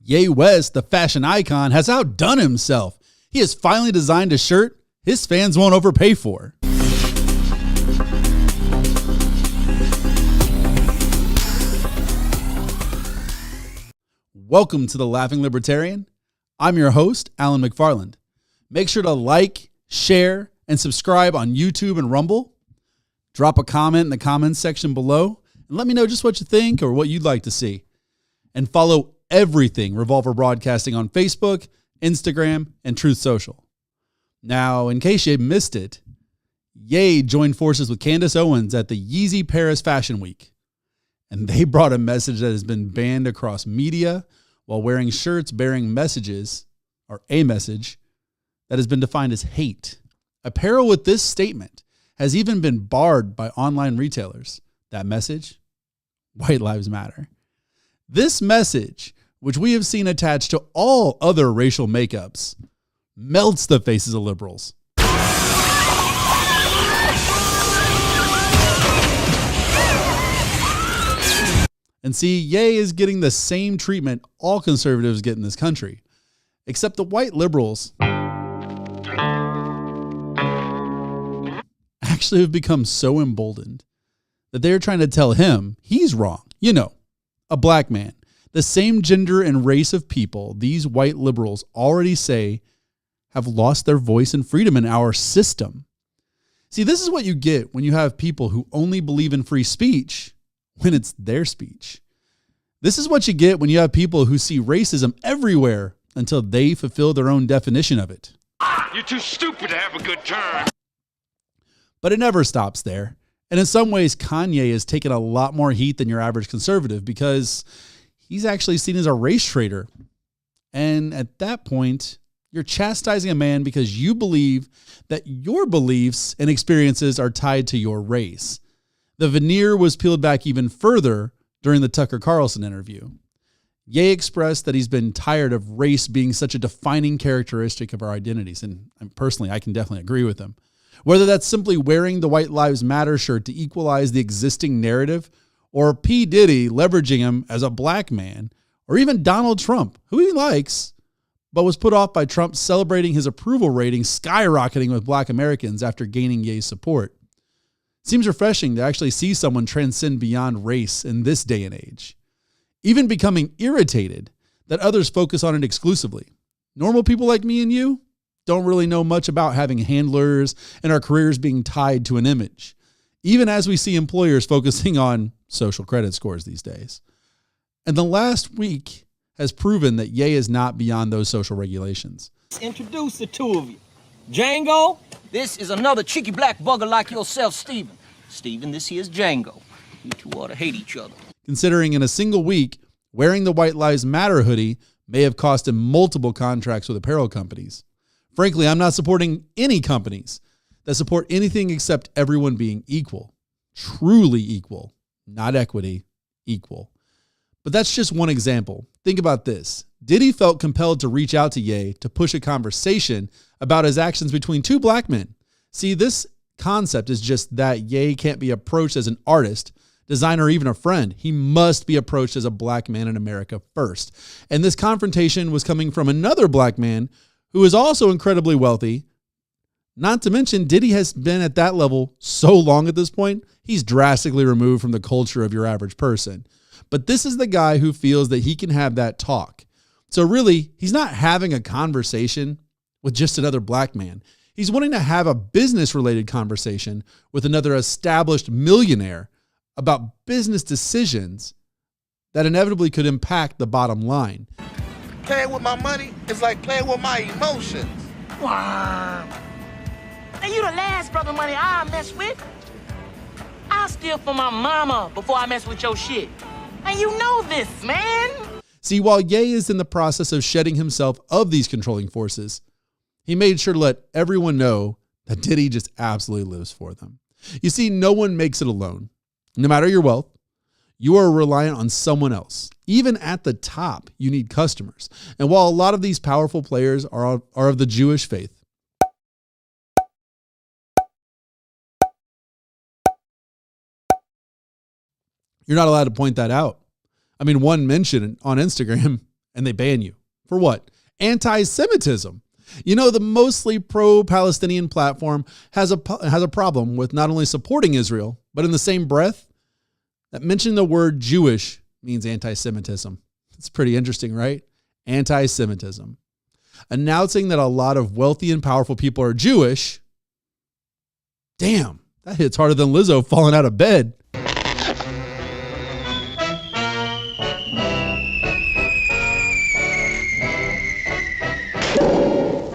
Ye West, the fashion icon, has outdone himself. He has finally designed a shirt his fans won't overpay for. Welcome to The Laughing Libertarian. I'm your host, Alan McFarland. Make sure to like, share, and subscribe on YouTube and Rumble. Drop a comment in the comments section below and let me know just what you think or what you'd like to see. And follow everything Revolver Broadcasting on Facebook, Instagram, and Truth Social. Now, in case you missed it, Ye joined forces with Candace Owens at the Yeezy Paris Fashion Week. And they brought a message that has been banned across media while wearing shirts bearing messages, or a message, that has been defined as hate. Apparel with this statement has even been barred by online retailers. That message? White Lives Matter. This message, which we have seen attached to all other racial makeups, melts the faces of liberals. And see, Ye is getting the same treatment all conservatives get in this country, except the white liberals actually have become so emboldened that they're trying to tell him he's wrong. You know, a black man, the same gender and race of people these white liberals already say have lost their voice and freedom in our system. See, this is what you get when you have people who only believe in free speech when it's their speech. This is what you get when you have people who see racism everywhere until they fulfill their own definition of it. You're too stupid to have a good turn. But it never stops there. And in some ways, Kanye has taken a lot more heat than your average conservative because he's actually seen as a race traitor. And at that point, you're chastising a man because you believe that your beliefs and experiences are tied to your race. The veneer was peeled back even further during the Tucker Carlson interview. Ye expressed that he's been tired of race being such a defining characteristic of our identities. And personally, I can definitely agree with him. Whether that's simply wearing the White Lives Matter shirt to equalize the existing narrative, or P. Diddy leveraging him as a black man, or even Donald Trump, who he likes, but was put off by Trump celebrating his approval rating skyrocketing with black Americans after gaining Ye's support. Seems refreshing to actually see someone transcend beyond race in this day and age. Even becoming irritated that others focus on it exclusively. Normal people like me and you don't really know much about having handlers and our careers being tied to an image, even as we see employers focusing on social credit scores these days. And the last week has proven that Ye is not beyond those social regulations. Introduce the two of you. Django, this is another cheeky black bugger like yourself, Steven. Steven, this here's Django. You two ought to hate each other. Considering in a single week, wearing the White Lives Matter hoodie may have cost him multiple contracts with apparel companies. Frankly, I'm not supporting any companies that support anything except everyone being equal. Truly equal. Not equity, equal. But that's just one example. Think about this. Diddy felt compelled to reach out to Ye to push a conversation about his actions between two black men. See, this concept is just that Ye can't be approached as an artist, designer, or even a friend. He must be approached as a black man in America first. And this confrontation was coming from another black man who is also incredibly wealthy. Not to mention, Diddy has been at that level so long at this point, he's drastically removed from the culture of your average person. But this is the guy who feels that he can have that talk. So really, he's not having a conversation with just another black man. He's wanting to have a business-related conversation with another established millionaire about business decisions that inevitably could impact the bottom line. Playing with my money is like playing with my emotions. Wow. And you the last brother money I mess with. I'll steal from my mama before I mess with your shit. And you know this, man. See, while Ye is in the process of shedding himself of these controlling forces, he made sure to let everyone know that Diddy just absolutely lives for them. You see, no one makes it alone. No matter your wealth, you are reliant on someone else. Even at the top, you need customers. And while a lot of these powerful players are of the Jewish faith, you're not allowed to point that out. I mean, one mention on Instagram and they ban you. For what? Anti-Semitism. You know, the mostly pro-Palestinian platform has a problem with not only supporting Israel, but in the same breath, that mentioning the word Jewish means anti-Semitism. It's pretty interesting, right? Anti-Semitism. Announcing that a lot of wealthy and powerful people are Jewish. Damn, that hits harder than Lizzo falling out of bed.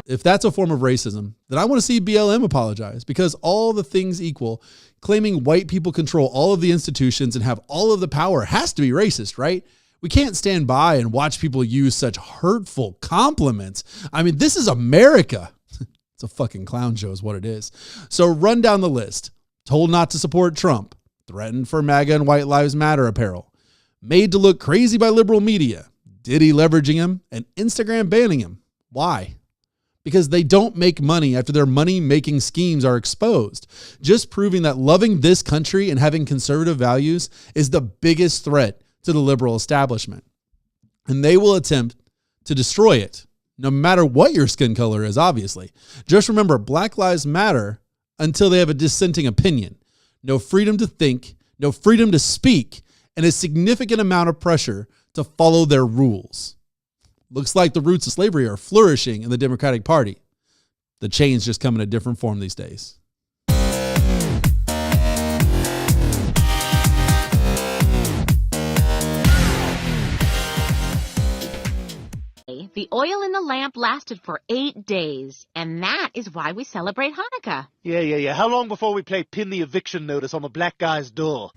If that's a form of racism, then I want to see BLM apologize, because all the things equal, claiming white people control all of the institutions and have all of the power has to be racist, right? We can't stand by and watch people use such hurtful compliments. I mean, this is America. It's a fucking clown show is what it is. So run down the list. Told not to support Trump. Threatened for MAGA and White Lives Matter apparel. Made to look crazy by liberal media. Diddy leveraging him and Instagram banning him. Why? Because they don't make money after their money-making schemes are exposed. Just proving that loving this country and having conservative values is the biggest threat to the liberal establishment. And they will attempt to destroy it, no matter what your skin color is, obviously. Just remember, Black Lives Matter until they have a dissenting opinion. No freedom to think, no freedom to speak, and a significant amount of pressure to follow their rules. Looks like the roots of slavery are flourishing in the Democratic Party. The change just come in a different form these days. The oil in the lamp lasted for 8 days, and that is why we celebrate Hanukkah. Yeah. How long before we play Pin the Eviction Notice on the black guy's door?